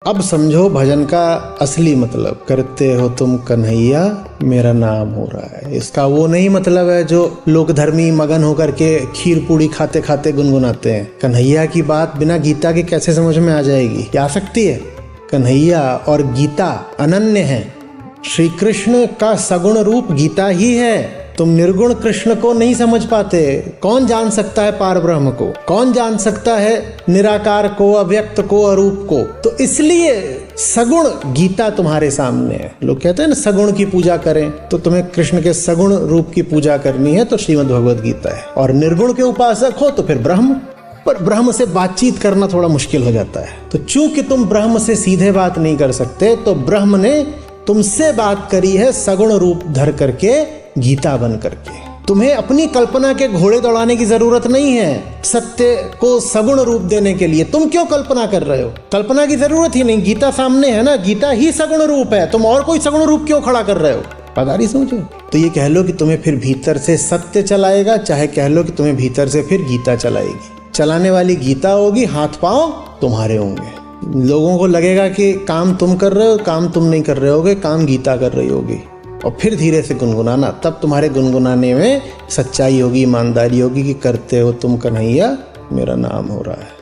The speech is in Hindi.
अब समझो भजन का असली मतलब, करते हो तुम कन्हैया मेरा नाम हो रहा है। इसका वो नहीं मतलब है जो लोग धर्मी मगन होकर के खीर पूड़ी खाते खाते गुनगुनाते हैं। कन्हैया की बात बिना गीता के कैसे समझ में आ जाएगी? क्या आ सकती है? कन्हैया और गीता अनन्य है। श्री कृष्ण का सगुण रूप गीता ही है। तुम निर्गुण कृष्ण को नहीं समझ पाते। कौन जान सकता है पार ब्रह्म को? कौन जान सकता है निराकार को, अव्यक्त को, अरूप को? तो इसलिए सगुण गीता तुम्हारे सामने है। लोग कहते हैं ना सगुण की पूजा करें, तो तुम्हें कृष्ण के सगुण रूप की पूजा करनी है तो श्रीमद् भगवद गीता है। और निर्गुण के उपासक हो तो फिर ब्रह्म। पर ब्रह्म से बातचीत करना थोड़ा मुश्किल हो जाता है। तो चूंकि तुम ब्रह्म से सीधे बात नहीं कर सकते, तो ब्रह्म ने तुमसे बात करी है सगुण रूप धर करके, गीता बन करके। तुम्हें अपनी कल्पना के घोड़े दौड़ाने की जरूरत नहीं है सत्य को सगुण रूप देने के लिए। तुम क्यों कल्पना कर रहे हो? कल्पना की जरूरत ही नहीं, गीता सामने है ना। गीता ही सगुण रूप है, तुम और कोई सगुण रूप क्यों खड़ा कर रहे हो? पदारी समझो। तो ये कह लो कि तुम्हें फिर भीतर से सत्य चलाएगा, चाहे कह लो कि तुम्हें भीतर से फिर गीता चलाएगी। चलाने वाली गीता होगी, हाथ पांव तुम्हारे होंगे। लोगों को लगेगा कि काम तुम कर रहे हो, काम तुम नहीं कर रहे होगे, काम गीता कर रही होगी। और फिर धीरे से गुनगुनाना, तब तुम्हारे गुनगुनाने में सच्चाई होगी, ईमानदारी होगी कि करते हो तुम कन्हैया मेरा नाम हो रहा है।